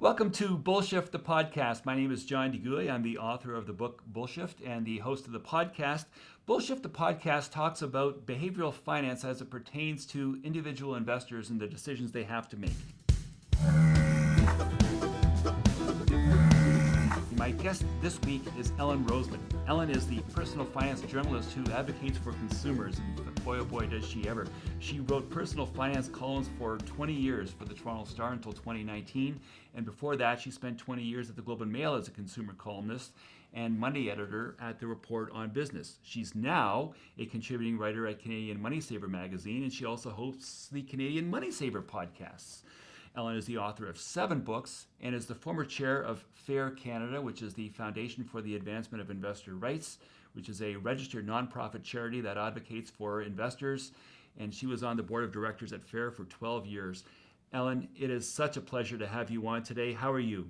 Welcome to Bullshift, the podcast. My name is John DeGuy. I'm the author of the book Bullshift and the host of the podcast. Bullshift, the podcast, talks about behavioral finance as it pertains to individual investors and the decisions they have to make. My guest this week is Ellen Roseman. Ellen is the personal finance journalist who advocates for consumers, and boy oh boy does she ever. She wrote personal finance columns for 20 years for the Toronto Star until 2019, and before that she spent 20 years at the Globe and Mail as a consumer columnist and Monday editor at the Report on Business. She's now a contributing writer at Canadian MoneySaver magazine, and she also hosts the Canadian MoneySaver podcasts. Ellen is the author of 7 books and is the former chair of FAIR Canada, which is the Foundation for the Advancement of Investor Rights, which is a registered nonprofit charity that advocates for investors. And she was on the board of directors at FAIR for 12 years. Ellen, it is such a pleasure to have you on today. How are you?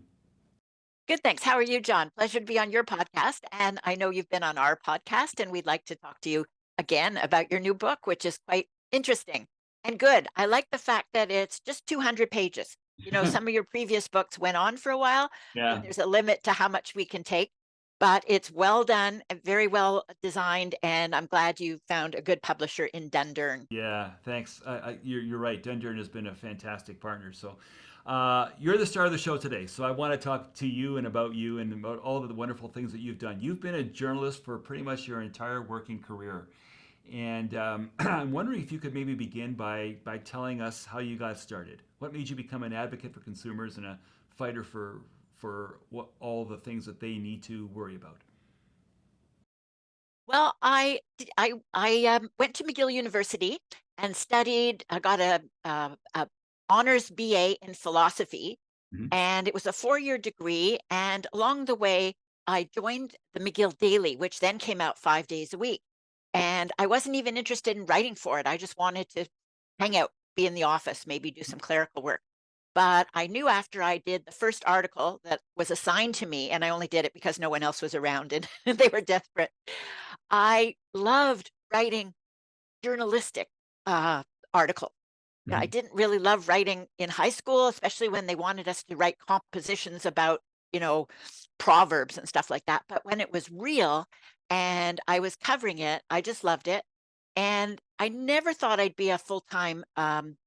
Good, thanks. How are you, John? Pleasure to be on your podcast. And I know you've been on our podcast, and we'd like to talk to you again about your new book, which is quite interesting and good. I like the fact that it's just 200 pages. You know, some of your previous books went on for a while. Yeah. There's a limit to how much we can take, but it's well done, and very well designed, and I'm glad you found a good publisher in Dundurn. Yeah, thanks. You're right. Dundurn has been a fantastic partner. So you're the star of the show today. So I want to talk to you and about all of the wonderful things that you've done. You've been a journalist for pretty much your entire working career. And I'm wondering if you could maybe begin by telling us how you got started. What made you become an advocate for consumers and a fighter for all the things that they need to worry about? Well, I went to McGill University and studied. I got a honors BA in philosophy, Mhm. and it was a 4-year degree. And along the way, I joined the McGill Daily, which then came out 5 days a week. And I wasn't even interested in writing for it. I just wanted to hang out, be in the office, maybe do some clerical work. But I knew after I did the first article that was assigned to me, and I only did it because no one else was around and they were desperate. I loved writing journalistic articles. I Mhm. didn't really love writing in high school, especially when they wanted us to write compositions about, you know, proverbs and stuff like that. But when it was real and I was covering it, I just loved it. And I never thought I'd be a full-time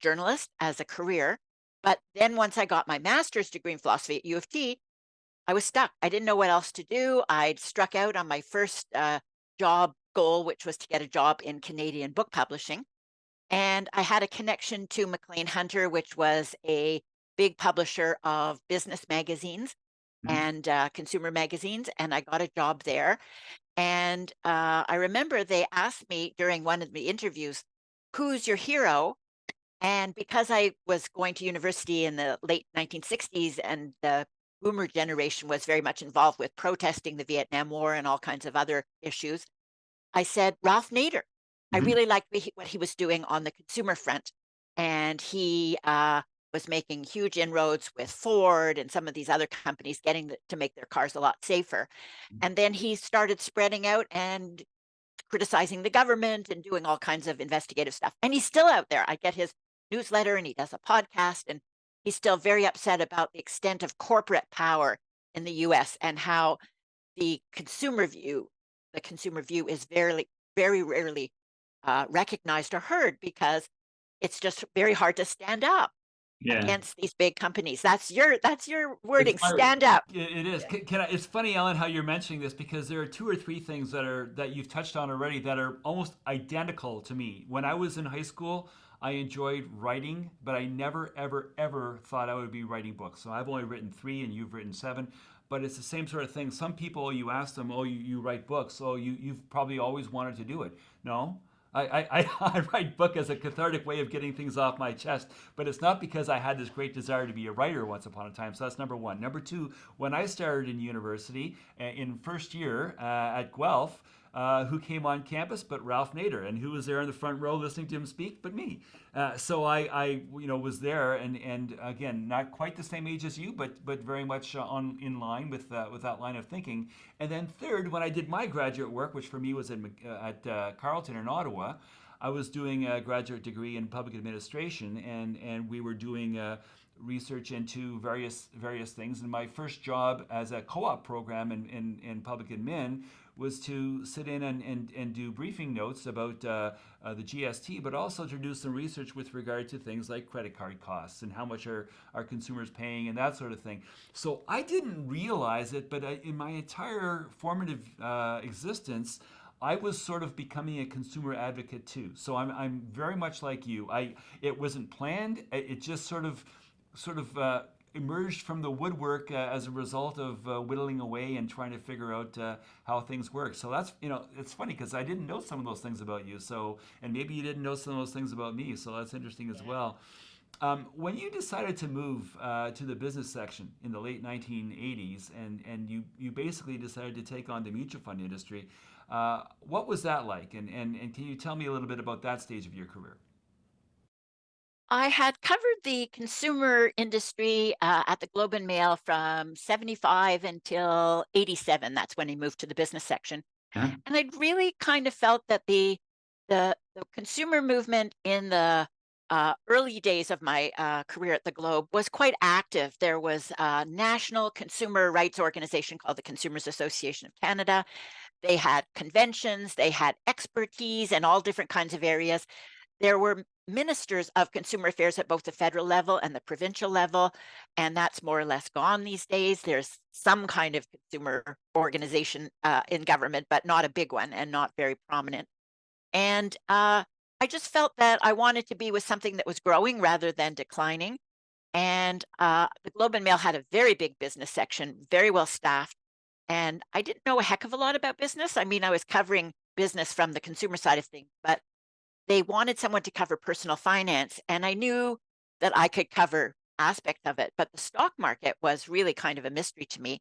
journalist as a career. But then once I got my master's degree in philosophy at U of T, I was stuck. I didn't know what else to do. I'd struck out on my first job goal, which was to get a job in Canadian book publishing. And I had a connection to McLean Hunter, which was a big publisher of business magazines Mhm. and consumer magazines. And I got a job there. And I remember they asked me during one of the interviews, "Who's your hero?" And because I was going to university in the late 1960s and the boomer generation was very much involved with protesting the Vietnam War and all kinds of other issues, I said, Ralph Nader. I Mhm. really liked what he was doing on the consumer front. And he was making huge inroads with Ford and some of these other companies getting to make their cars a lot safer. And then he started spreading out and criticizing the government and doing all kinds of investigative stuff. And he's still out there. I get his newsletter and he does a podcast, and he's still very upset about the extent of corporate power in the US and how the consumer view, the consumer view is very rarely recognized or heard because it's just very hard to stand up Yeah. against these big companies. That's your It's wording. my, Stand up. it is. Yeah. It's funny, Ellen, how you're mentioning this because there are 2 or 3 things that you've touched on already that are almost identical to me. When I was in high school, I enjoyed writing, but I never, ever, ever thought I would be writing books. So I've only written 3, and you've written 7. But it's the same sort of thing. Some people, you ask them, "Oh, you write books. Oh, you've probably always wanted to do it." No, I write book as a cathartic way of getting things off my chest, but it's not because I had this great desire to be a writer once upon a time. So that's number one. Number two, when I started in university in first year at Guelph, who came on campus but Ralph Nader, and who was there in the front row listening to him speak but me. So I was there, and again, not quite the same age as you, but very much in line with that line of thinking. And then third, when I did my graduate work, which for me was at Carleton in Ottawa, I was doing a graduate degree in public administration, and we were doing research into various things. And my first job as a co-op program in public admin was to sit in and do briefing notes about the GST, but also to do some research with regard to things like credit card costs and how much are consumers paying and that sort of thing. So I didn't realize it, but in my entire formative existence, I was sort of becoming a consumer advocate too. So I'm very much like you. It wasn't planned. It just sort of emerged from the woodwork as a result of whittling away and trying to figure out how things work. So that's, it's funny because I didn't know some of those things about you. So, and maybe you didn't know some of those things about me. So that's interesting as well. When you decided to move to the business section in the late 1980s, and you basically decided to take on the mutual fund industry, what was that like? And can you tell me a little bit about that stage of your career? I had covered the consumer industry at the Globe and Mail from 75 until 87. That's when he moved to the business section. Huh? And I'd really kind of felt that the consumer movement in the early days of my career at the Globe was quite active. There was a national consumer rights organization called the Consumers Association of Canada. They had conventions, they had expertise in all different kinds of areas. There were ministers of consumer affairs at both the federal level and the provincial level, and that's more or less gone these days. There's some kind of consumer organization in government, but not a big one and not very prominent. And I just felt that I wanted to be with something that was growing rather than declining. And the Globe and Mail had a very big business section, very well staffed. And I didn't know a heck of a lot about business. I mean, I was covering business from the consumer side of things, but they wanted someone to cover personal finance. And I knew that I could cover aspects of it, but the stock market was really kind of a mystery to me.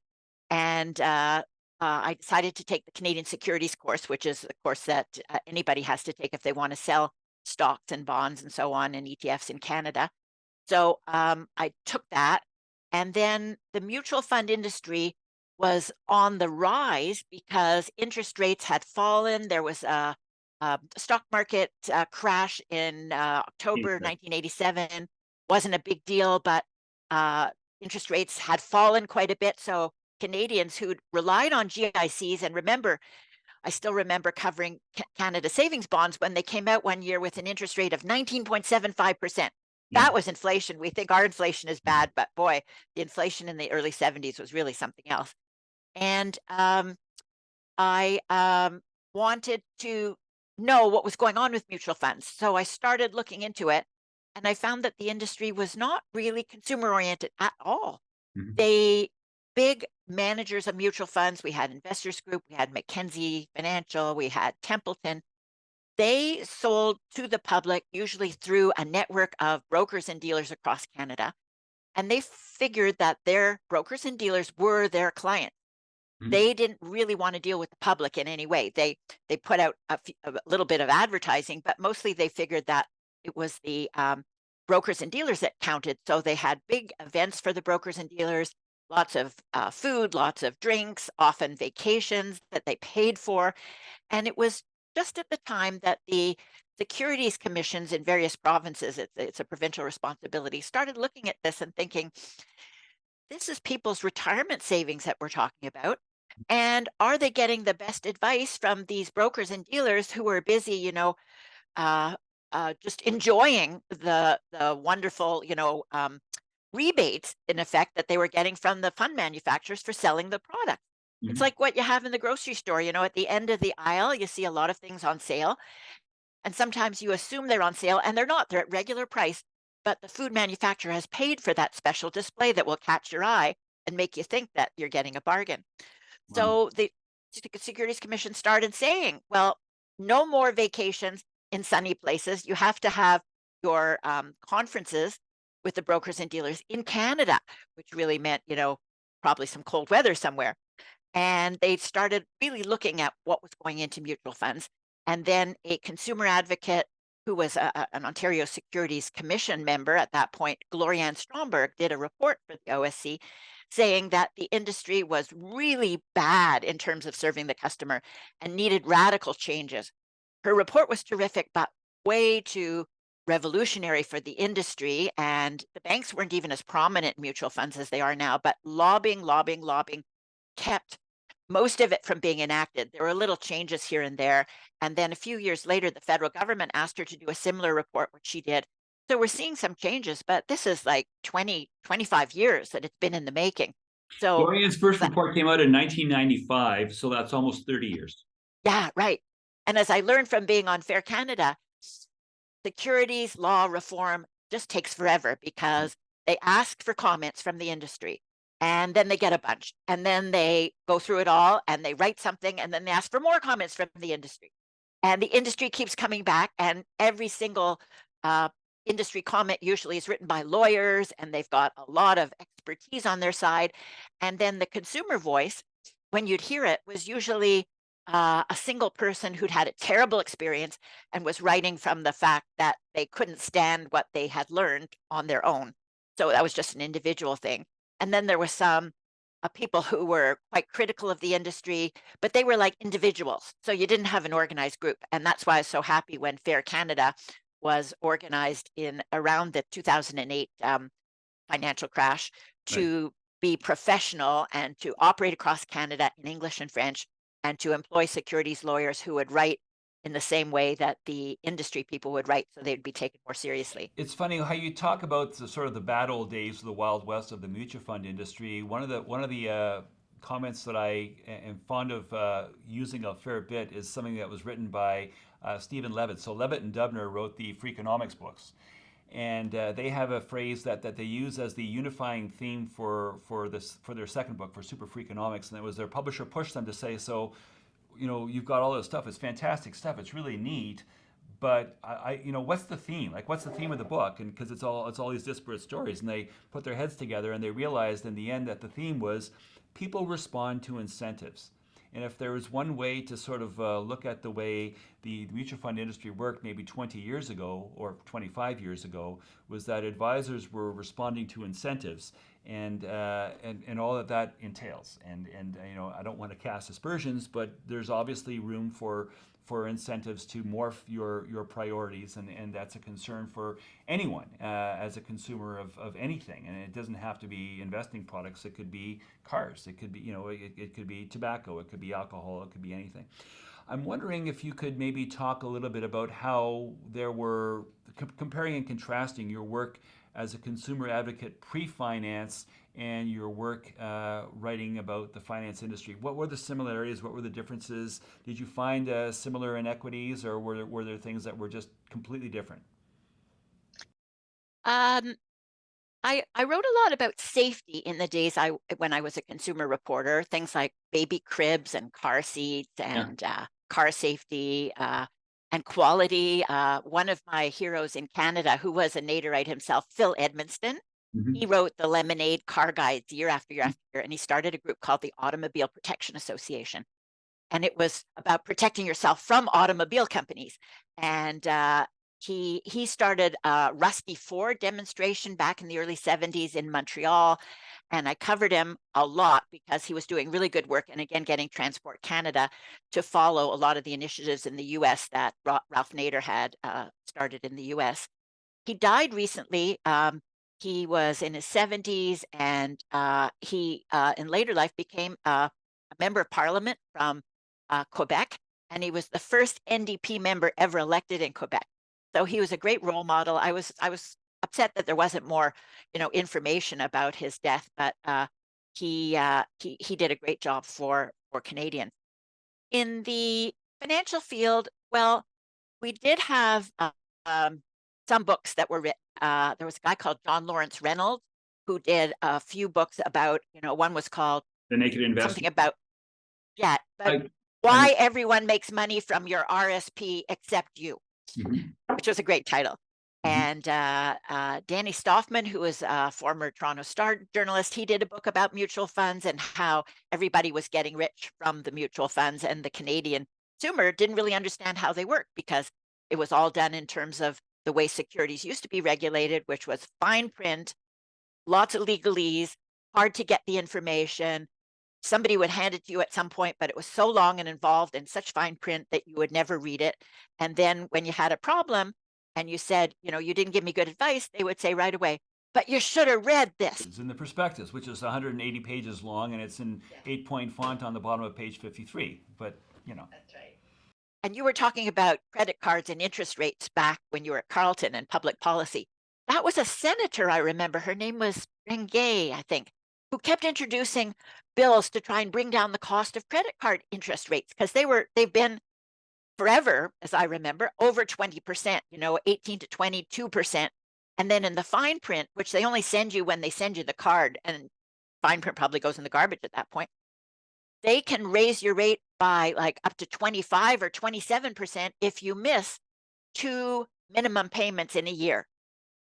And I decided to take the Canadian securities course, which is a course that anybody has to take if they want to sell stocks and bonds and so on and ETFs in Canada. So I took that. And then the mutual fund industry was on the rise because interest rates had fallen. There was a stock market crash in October 1987. Wasn't a big deal, but interest rates had fallen quite a bit. So Canadians who'd relied on GICs, and remember, I still remember covering Canada savings bonds when they came out one year with an interest rate of 19.75%. Yeah. That was inflation. We think our inflation is bad, but boy, the inflation in the early 70s was really something else. And I wanted to know what was going on with mutual funds. So I started looking into it, and I found that the industry was not really consumer oriented at all. Mhm. They big managers of mutual funds, we had Investors Group, we had Mackenzie Financial, we had Templeton. They sold to the public usually through a network of brokers and dealers across Canada. And they figured that their brokers and dealers were their clients. Mhm. They didn't really want to deal with the public in any way. They put out a little bit of advertising, but mostly they figured that it was the brokers and dealers that counted. So they had big events for the brokers and dealers, lots of food, lots of drinks, often vacations that they paid for. And it was just at the time that the securities commissions in various provinces, it's a provincial responsibility, started looking at this and thinking, this is people's retirement savings that we're talking about. And are they getting the best advice from these brokers and dealers who are busy, just enjoying the wonderful, rebates in effect that they were getting from the fund manufacturers for selling the product? It's Mhm. like what you have in the grocery store, at the end of the aisle, you see a lot of things on sale. And sometimes you assume they're on sale and they're not, they're at regular price, but the food manufacturer has paid for that special display that will catch your eye and make you think that you're getting a bargain. Wow. So the Securities Commission started saying, well, no more vacations in sunny places. You have to have your conferences with the brokers and dealers in Canada, which really meant, probably some cold weather somewhere. And they started really looking at what was going into mutual funds. And then a consumer advocate who was an Ontario Securities Commission member at that point, Glorianne Stromberg, did a report for the OSC saying that the industry was really bad in terms of serving the customer and needed radical changes. Her report was terrific, but way too revolutionary for the industry, and the banks weren't even as prominent in mutual funds as they are now, but lobbying kept most of it from being enacted. There were little changes here and there. And then a few years later, the federal government asked her to do a similar report, which she did. So we're seeing some changes, but this is like 20, 25 years that it's been in the making. So Dorian's first report came out in 1995, so that's almost 30 years. yeah, right. And as I learned from being on Fair Canada, securities law reform just takes forever because they ask for comments from the industry, and then they get a bunch, and then they go through it all and they write something, and then they ask for more comments from the industry, and the industry keeps coming back, and every single industry comment usually is written by lawyers, and they've got a lot of expertise on their side. And then the consumer voice, when you'd hear it, was usually a single person who'd had a terrible experience and was writing from the fact that they couldn't stand what they had learned on their own. So that was just an individual thing. And then there was some people who were quite critical of the industry, but they were like individuals. So you didn't have an organized group. And that's why I was so happy when Fair Canada was organized in around the 2008 financial crash to be professional and to operate across Canada in English and French, and to employ securities lawyers who would write in the same way that the industry people would write, so they'd be taken more seriously. It's funny how you talk about the sort of the bad old days of the Wild West of the mutual fund industry. One of the comments that I am fond of using a fair bit is something that was written by Stephen Levitt. So Levitt and Dubner wrote the Freakonomics books, and they have a phrase that they use as the unifying theme for their second book, for Super Freakonomics, and it was their publisher pushed them to say, so you've got all this stuff, it's fantastic stuff, it's really neat, but what's the theme? Like, what's the theme of the book? And because it's all these disparate stories, and they put their heads together and they realized in the end that the theme was people respond to incentives. And if there was one way to sort of look at the way the mutual fund industry worked maybe 20 years ago or 25 years ago, was that advisors were responding to incentives and all that entails. And I don't want to cast aspersions, but there's obviously room for incentives to morph your priorities, and that's a concern for anyone as a consumer of anything. And it doesn't have to be investing products. It could be cars. It could be it could be tobacco. It could be alcohol. It could be anything. I'm wondering if you could maybe talk a little bit about how there were comparing and contrasting your work as a consumer advocate pre-finance and your work writing about the finance industry. What were the similarities? What were the differences? Did you find similar inequities, or were there things that were just completely different? I wrote a lot about safety in the days when I was a consumer reporter, things like baby cribs and car seats and car safety and quality. One of my heroes in Canada, who was a Naderite himself, Phil Edmonston, he wrote the Lemonade car guides year after year after year, and he started a group called the Automobile Protection Association. And it was about protecting yourself from automobile companies. And he started a Rusty Ford demonstration back in the early 70s in Montreal. And I covered him a lot because he was doing really good work. And again, getting Transport Canada to follow a lot of the initiatives in the US that Ralph Nader had started in the US. He died recently. He was in his 70s, and he in later life became a member of parliament from Quebec, and he was the first NDP member ever elected in Quebec. So he was a great role model. I was upset that there wasn't more, information about his death, but he did a great job for Canadians. In the financial field, well, we did have some books that were written. There was a guy called John Lawrence Reynolds who did a few books about, one was called The Naked Investor. Something about, why everyone makes money from your RSP except you, which was a great title. And Danny Stoffman, who was a former Toronto Star journalist, he did a book about mutual funds and how everybody was getting rich from the mutual funds, and the Canadian consumer didn't really understand how they work because it was all done in terms of the way securities used to be regulated, which was fine print, lots of legalese, hard to get the information. Somebody would hand it to you at some point, but it was so long and involved and such fine print that you would never read it. And then when you had a problem and you said, you didn't give me good advice, they would say right away, but you should have read this. It's in the prospectus, which is 180 pages long, and it's in 8-point font on the bottom of page 53. But, That's right. And you were talking about credit cards and interest rates back when you were at Carleton and public policy. That was a senator, I remember. Her name was Gay, I think, who kept introducing bills to try and bring down the cost of credit card interest rates because they've been forever, as I remember, over 20%, 18 to 22%. And then in the fine print, which they only send you when they send you the card, and fine print probably goes in the garbage at that point, they can raise your rate by like up to 25 or 27% if you miss 2 minimum payments in a year.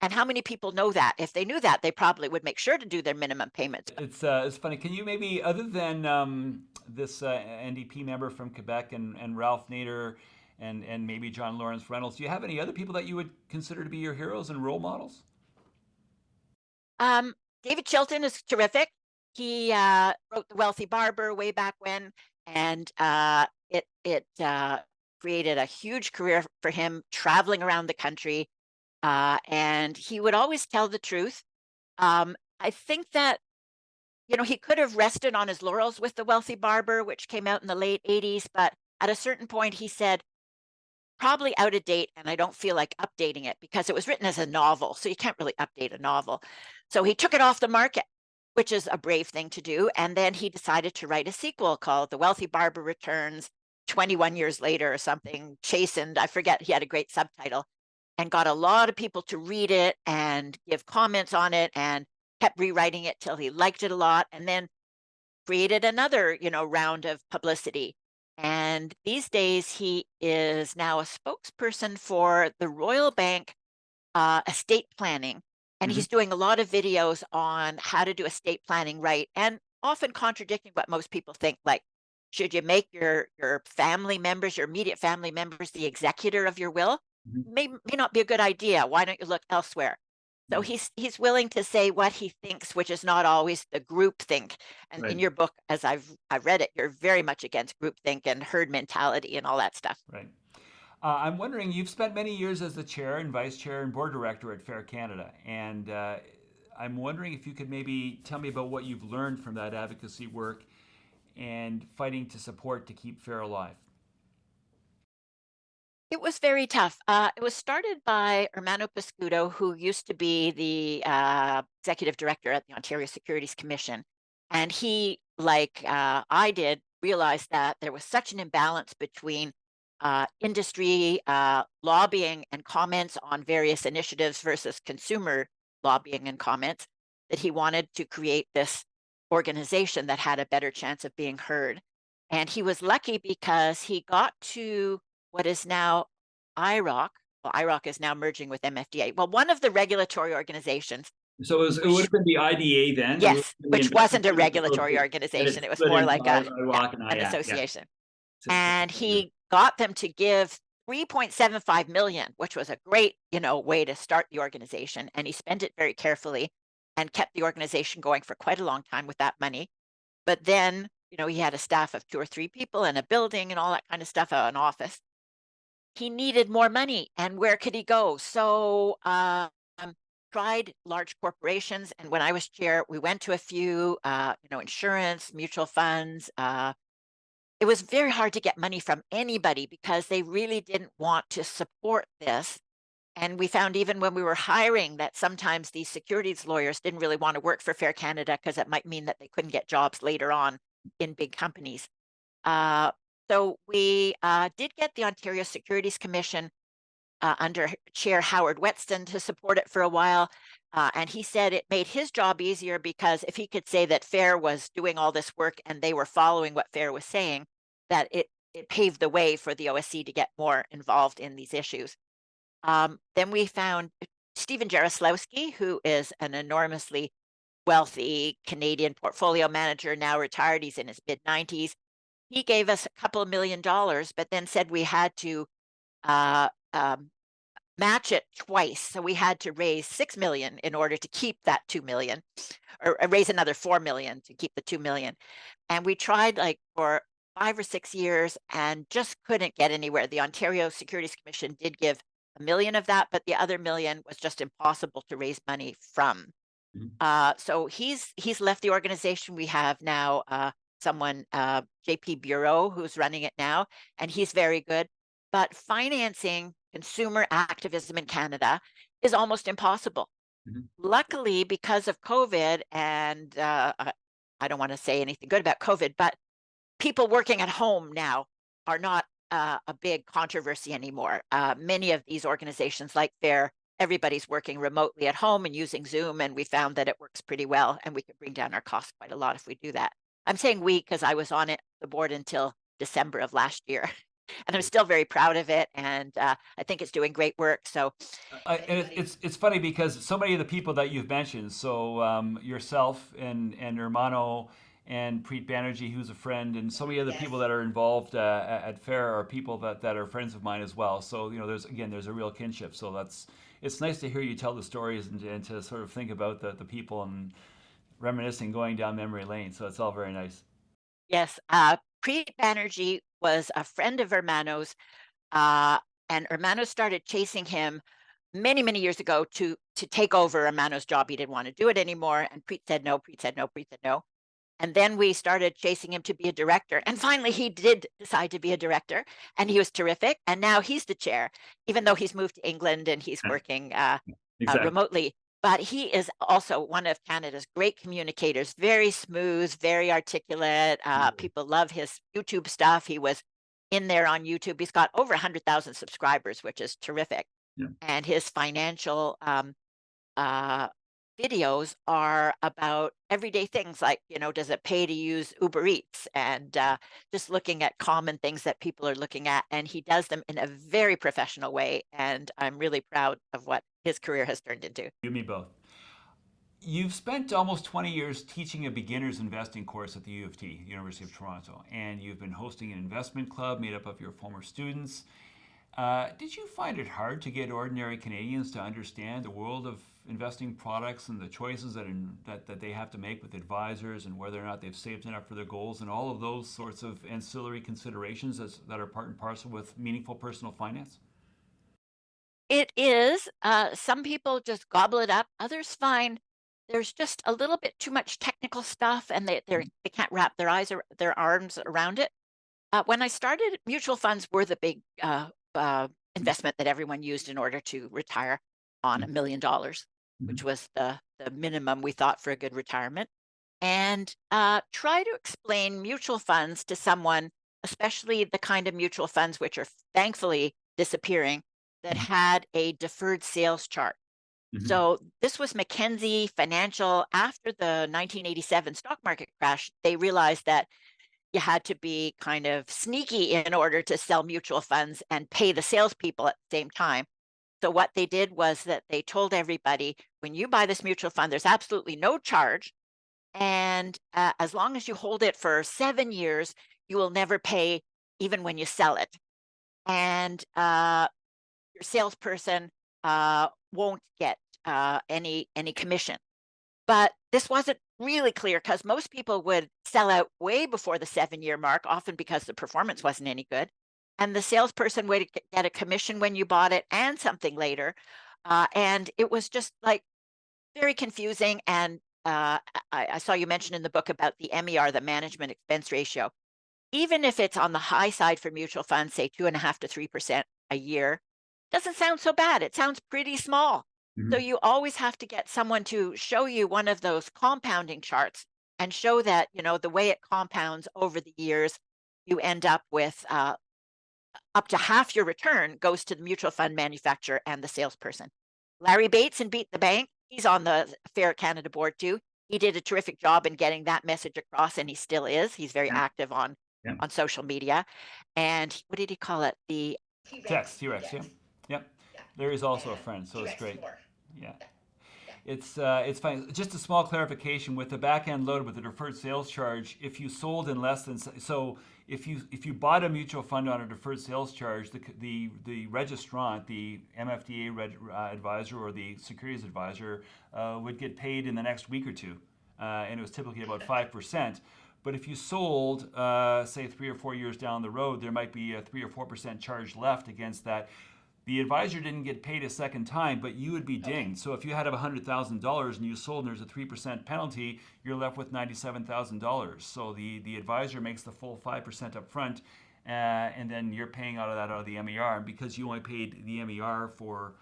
And how many people know that? If they knew that, they probably would make sure to do their minimum payments. it's funny. Can you maybe, other than this NDP member from Quebec and Ralph Nader and maybe John Lawrence Reynolds, do you have any other people that you would consider to be your heroes and role models? David Chilton is terrific. He wrote The Wealthy Barber way back when, and it created a huge career for him traveling around the country. And he would always tell the truth. I think that, he could have rested on his laurels with The Wealthy Barber, which came out in the late 80s, but at a certain point he said, probably out of date, and I don't feel like updating it because it was written as a novel, so you can't really update a novel. So he took it off the market, which is a brave thing to do, and then he decided to write a sequel called The Wealthy Barber Returns 21 years later or something, chastened, I forget, he had a great subtitle, and got a lot of people to read it and give comments on it and kept rewriting it till he liked it a lot, and then created another, round of publicity. And these days, he is now a spokesperson for the Royal Bank estate planning. And he's doing a lot of videos on how to do estate planning right, and often contradicting what most people think. Like, should you make your family members, your immediate family members, the executor of your will? May not be a good idea. Why don't you look elsewhere? So he's willing to say what he thinks, which is not always the group think. And in your book, as I've read it, you're very much against group think and herd mentality and all that stuff. Right. I'm wondering, you've spent many years as the chair and vice chair and board director at Fair Canada, and I'm wondering if you could maybe tell me about what you've learned from that advocacy work and fighting to support to keep Fair alive. It was very tough. It was started by Ermanno Pescudo, who used to be the executive director at the Ontario Securities Commission. And he, like I did, realized that there was such an imbalance between industry lobbying and comments on various initiatives versus consumer lobbying and comments, that he wanted to create this organization that had a better chance of being heard. And he was lucky because he got to what is now IROC. Well, IROC is now merging with MFDA. Well, one of the regulatory organizations. So it would have been the IDA then? Yes, which wasn't a regulatory organization. It was more like an association. Yeah. And he got them to give $3.75 million, which was a great, way to start the organization. And he spent it very carefully and kept the organization going for quite a long time with that money. But then, he had a staff of 2 or 3 people and a building and all that kind of stuff, an office. He needed more money, and where could he go? So tried large corporations, and when I was chair, we went to a few, insurance, mutual funds. It was very hard to get money from anybody because they really didn't want to support this. And we found even when we were hiring that sometimes these securities lawyers didn't really want to work for Fair Canada because it might mean that they couldn't get jobs later on in big companies. So we did get the Ontario Securities Commission under Chair Howard Whetstone to support it for a while. And he said it made his job easier because if he could say that Fair was doing all this work and they were following what Fair was saying, that it paved the way for the OSC to get more involved in these issues. Then we found Stephen Jaroslawski, who is an enormously wealthy Canadian portfolio manager, now retired. He's in his mid-90s. He gave us a couple of $1 million, but then said we had to match it twice. So we had to raise $6 million in order to keep that $2 million, or raise another $4 million to keep the $2 million. And we tried like for 5 or 6 years and just couldn't get anywhere. The Ontario Securities Commission did give $1 million of that, but the other $1 million was just impossible to raise money from. Mhm. So he's left the organization. We have now someone, JP Bureau, who's running it now, and he's very good. But financing consumer activism in Canada is almost impossible. Mhm. Luckily, because of COVID, and I don't want to say anything good about COVID, but people working at home now are not a big controversy anymore. Many of these organizations, like FAIR, everybody's working remotely at home and using Zoom, and we found that it works pretty well, and we could bring down our costs quite a lot if we do that. I'm saying we because I was on the board until December of last year, and I'm still very proud of it, and I think it's doing great work. So, if And anybody, it's funny because so many of the people that you've mentioned, so yourself and Hermano and Preet Banerjee, who's a friend, and so many other people yes, that are involved at Fair are people that are friends of mine as well. So there's a real kinship. So it's nice to hear you tell the stories and to sort of think about the people and reminiscing, going down memory lane. So it's all very nice. yes, Preet Banerjee was a friend of Hermano's, and Hermano started chasing him many, many years ago to take over Hermano's job. He didn't want to do it anymore, and Preet said no. Preet said no. Preet said no. And then we started chasing him to be a director. And finally, he did decide to be a director, and he was terrific. And now he's the chair, even though he's moved to England and he's working Exactly. remotely. But he is also one of Canada's great communicators, very smooth, very articulate. People love his YouTube stuff. He was in there on YouTube. He's got over 100,000 subscribers, which is terrific. Yeah. And his financial uh, videos are about everyday things like, does it pay to use Uber Eats? And just looking at common things that people are looking at. And he does them in a very professional way. And I'm really proud of what his career has turned into. You, me both. You've spent almost 20 years teaching a beginner's investing course at the U of T, University of Toronto, and you've been hosting an investment club made up of your former students. Did you find it hard to get ordinary Canadians to understand the world of investing products and the choices that they have to make with advisors and whether or not they've saved enough for their goals and all of those sorts of ancillary considerations that are part and parcel with meaningful personal finance? It is. Some people just gobble it up. Others find there's just a little bit too much technical stuff, and they can't wrap their arms around it. When I started, mutual funds were the big investment that everyone used in order to retire on $1 million, which Mhm. was the minimum we thought for a good retirement. And try to explain mutual funds to someone, especially the kind of mutual funds which are thankfully disappearing, that Mhm. had a deferred sales chart. Mhm. So this was McKinsey Financial. After the 1987 stock market crash, they realized that you had to be kind of sneaky in order to sell mutual funds and pay the salespeople at the same time. So what they did was that they told everybody, when you buy this mutual fund, there's absolutely no charge. And as long as you hold it for 7 years, you will never pay even when you sell it. And your salesperson won't get any commission. But this wasn't really clear because most people would sell out way before the 7 year mark, often because the performance wasn't any good. And the salesperson would get a commission when you bought it and something later. And it was just like very confusing. And I saw you mention in the book about the MER, the management expense ratio. Even if it's on the high side for mutual funds, say 2.5 to 3% a year, doesn't sound so bad. It sounds pretty small. So Mhm. you always have to get someone to show you one of those compounding charts and show that, the way it compounds over the years, you end up with up to half your return goes to the mutual fund manufacturer and the salesperson. Larry Bates in Beat the Bank, he's on the Fair Canada board too. He did a terrific job in getting that message across, and he still is. He's very Yeah. active Yeah. on social media. And what did he call it? The Text, T-Rex, yeah. Yep. Larry's also a friend, so it's great. Yeah. It's fine. Just a small clarification with the back end load with the deferred sales charge. If you sold in less than so, if you bought a mutual fund on a deferred sales charge, the registrant, the MFDA advisor or the securities advisor would get paid in the next week or two, and it was typically about 5%. But if you sold, say 3 or 4 years down the road, there might be a 3 or 4% charge left against that. The advisor didn't get paid a second time, but you would be dinged. So if you had $100,000 and you sold and there's a 3% penalty, you're left with $97,000. So the advisor makes the full 5% up front, and then you're paying out of the MER. And because you only paid the MER for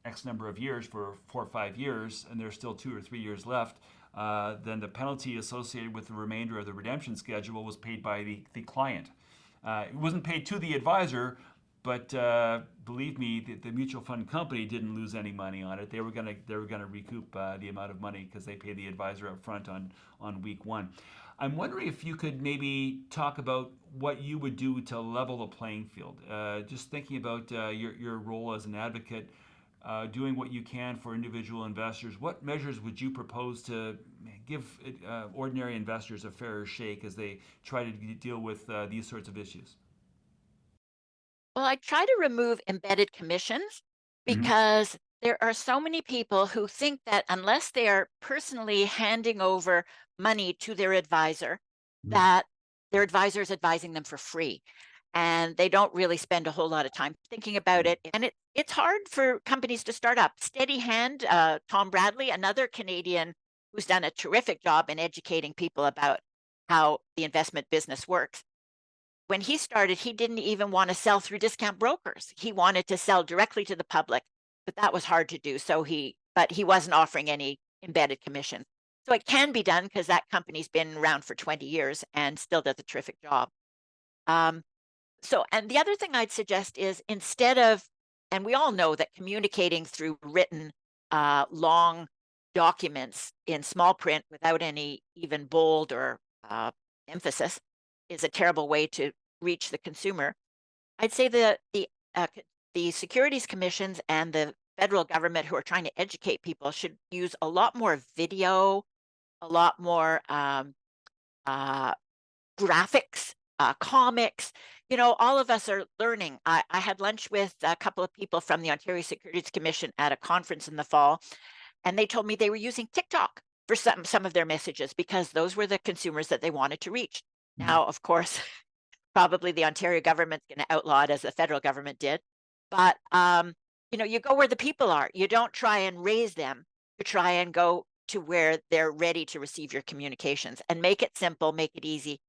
X number of years, for 4 or 5 years, and there's still 2 or 3 years left, then the penalty associated with the remainder of the redemption schedule was paid by the client. It wasn't paid to the advisor, but believe me, the mutual fund company didn't lose any money on it. They were gonna recoup the amount of money because they paid the advisor up front on week one. I'm wondering if you could maybe talk about what you would do to level the playing field. Just thinking about your role as an advocate, doing what you can for individual investors. What measures would you propose to give ordinary investors a fairer shake as they try to deal with these sorts of issues? Well, I try to remove embedded commissions Mm-hmm. because there are so many people who think that unless they are personally handing over money to their advisor, that their advisor is advising them for free. And they don't really spend a whole lot of time thinking about it. And it's hard for companies to start up. Steady Hand, Tom Bradley, another Canadian who's done a terrific job in educating people about how the investment business works. When he started, he didn't even want to sell through discount brokers. He wanted to sell directly to the public, but that was hard to do. But he wasn't offering any embedded commission. So it can be done because that company's been around for 20 years and still does a terrific job. And the other thing I'd suggest is instead of, and we all know that communicating through written, long documents in small print without any even bold or emphasis is a terrible way to reach the consumer. I'd say the securities commissions and the federal government who are trying to educate people should use a lot more video, a lot more graphics, comics. All of us are learning. I had lunch with a couple of people from the Ontario Securities Commission at a conference in the fall, and they told me they were using TikTok for some of their messages because those were the consumers that they wanted to reach. Now, of course, probably the Ontario government's going to outlaw it as the federal government did. But, you go where the people are. You don't try and raise them. You try and go to where they're ready to receive your communications and make it simple, make it easy.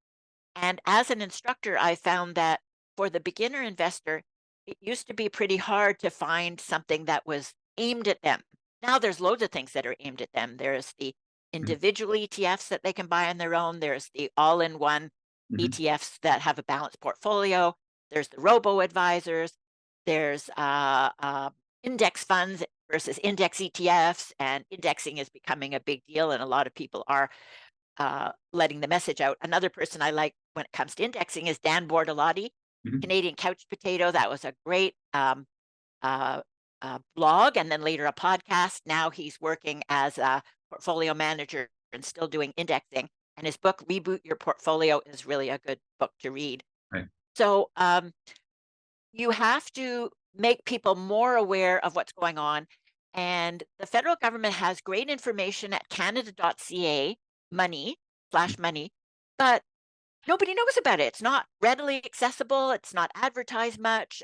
And as an instructor, I found that for the beginner investor, it used to be pretty hard to find something that was aimed at them. Now there's loads of things that are aimed at them. There's the individual ETFs that they can buy on their own. There's the all-in-one ETFs that have a balanced portfolio. There's the robo-advisors. There's index funds versus index ETFs, and indexing is becoming a big deal, and a lot of people are letting the message out. Another person I like when it comes to indexing is Dan Bortolotti, Canadian Couch Potato. That was a great blog, and then later a podcast. Now he's working as a portfolio manager and still doing indexing. And his book, Reboot Your Portfolio, is really a good book to read. Right. So you have to make people more aware of what's going on. And the federal government has great information at canada.ca, money/money, but nobody knows about it. It's not readily accessible. It's not advertised much.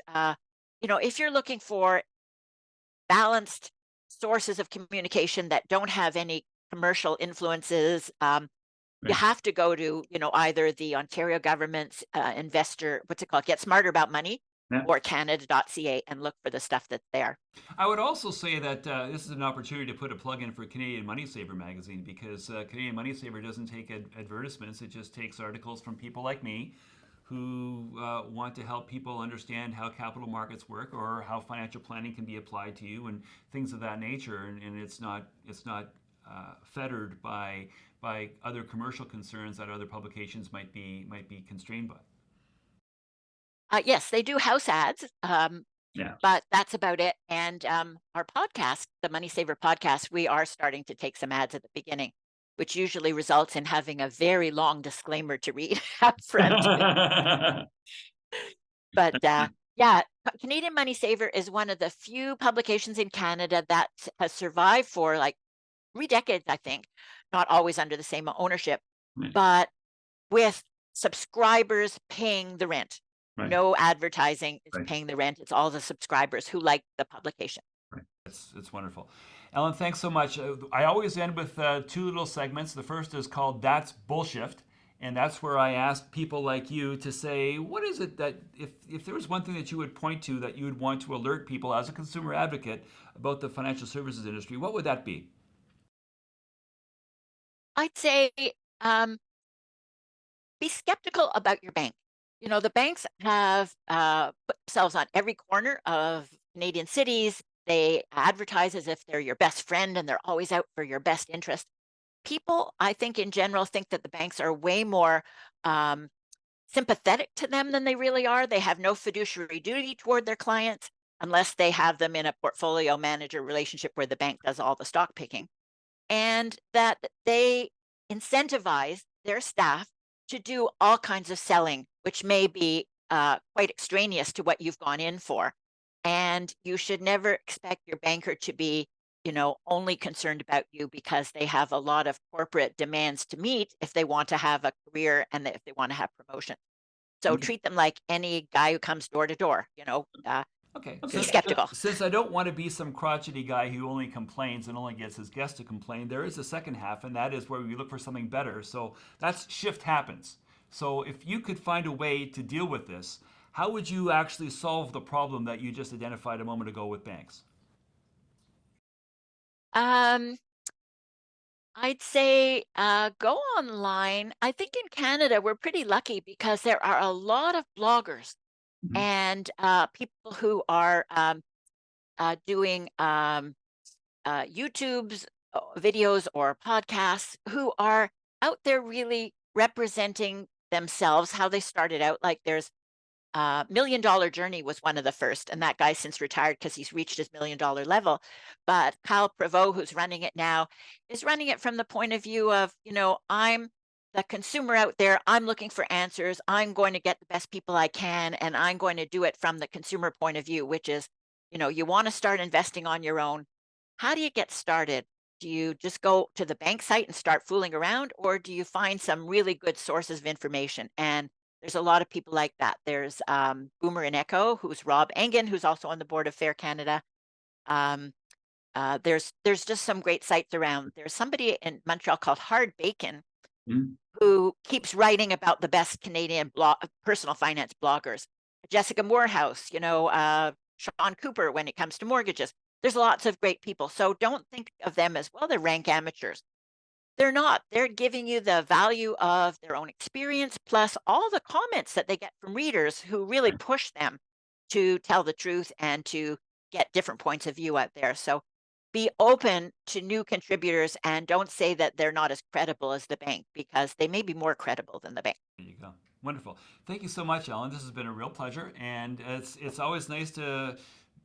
If you're looking for balanced sources of communication that don't have any commercial influences, you have to go to, either the Ontario government's investor, what's it called? Get Smarter About Money, or canada.ca, and look for the stuff that's there. I would also say that this is an opportunity to put a plug in for Canadian MoneySaver magazine, because Canadian MoneySaver doesn't take advertisements. It just takes articles from people like me who want to help people understand how capital markets work or how financial planning can be applied to you and things of that nature. And it's not fettered by other commercial concerns that other publications might be constrained by. Yes, they do house ads, but that's about it. And our podcast, the Money Saver podcast, we are starting to take some ads at the beginning, which usually results in having a very long disclaimer to read up front. But Canadian Money Saver is one of the few publications in Canada that has survived for like 3 decades, I think, not always under the same ownership, but with subscribers paying the rent. Right. No advertising is Right. paying the rent. It's all the subscribers who like the publication. Right. It's wonderful. Ellen, thanks so much. I always end with two little segments. The first is called That's Bullshift. And that's where I ask people like you to say, what is it that, if there was one thing that you would point to that you would want to alert people as a consumer advocate about the financial services industry, what would that be? I'd say be skeptical about your bank. You know, the banks have put themselves on every corner of Canadian cities. They advertise as if they're your best friend and they're always out for your best interest. People, I think in general, think that the banks are way more sympathetic to them than they really are. They have no fiduciary duty toward their clients unless they have them in a portfolio manager relationship where the bank does all the stock picking. And that they incentivize their staff to do all kinds of selling, which may be quite extraneous to what you've gone in for. And you should never expect your banker to be, only concerned about you because they have a lot of corporate demands to meet if they want to have a career and if they want to have promotion. So Okay. treat them like any guy who comes door to door, Okay. be skeptical. Since I don't want to be some crotchety guy who only complains and only gets his guests to complain, there is a second half, and that is where we look for something better. So that's shift happens. So if you could find a way to deal with this, how would you actually solve the problem that you just identified a moment ago with banks? Um, I'd say go online. I think in Canada, we're pretty lucky because there are a lot of bloggers Mhm. and people who are doing YouTube's videos or podcasts who are out there really representing themselves, how they started out. Like there's Million Dollar Journey was one of the first, and that guy's since retired because he's reached his $1 million level. But Kyle Prevost, who's running it now, is running it from the point of view of, I'm the consumer out there. I'm looking for answers. I'm going to get the best people I can, and I'm going to do it from the consumer point of view, which is, you want to start investing on your own. How do you get started? Do you just go to the bank site and start fooling around, or do you find some really good sources of information? And there's a lot of people like that. There's Boomer and Echo, who's Rob Engen, who's also on the board of Fair Canada. There's just some great sites around. There's somebody in Montreal called Hard Bacon Mhm. who keeps writing about the best Canadian personal finance bloggers. Jessica Morehouse, Sean Cooper when it comes to mortgages. There's lots of great people. So don't think of them as, well, they're rank amateurs. They're not. They're giving you the value of their own experience, plus all the comments that they get from readers who really push them to tell the truth and to get different points of view out there. So be open to new contributors and don't say that they're not as credible as the bank, because they may be more credible than the bank. There you go. Wonderful. Thank you so much, Ellen. This has been a real pleasure, and it's always nice to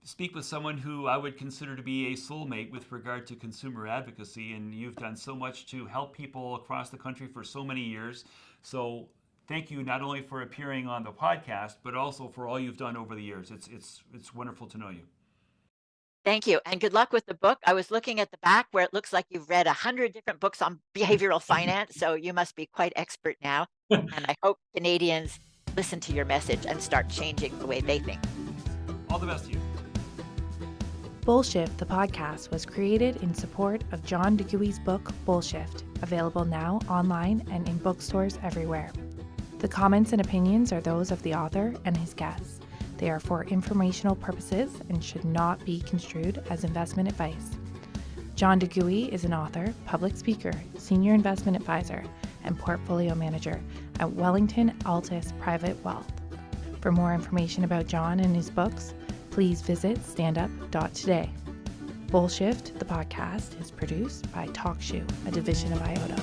speak with someone who I would consider to be a soulmate with regard to consumer advocacy. And you've done so much to help people across the country for so many years. So thank you not only for appearing on the podcast, but also for all you've done over the years. It's wonderful to know you. Thank you. And good luck with the book. I was looking at the back where it looks like you've read 100 different books on behavioral finance. So you must be quite expert now. And I hope Canadians listen to your message and start changing the way they think. All the best to you. Bullshift, the podcast, was created in support of John DeGui's book, Bullshift, available now online and in bookstores everywhere. The comments and opinions are those of the author and his guests. They are for informational purposes and should not be construed as investment advice. John DeGui is an author, public speaker, senior investment advisor, and portfolio manager at Wellington Altus Private Wealth. For more information about John and his books, please visit standup.today. Bullshift, the podcast, is produced by TalkShoe, a division of IOTA.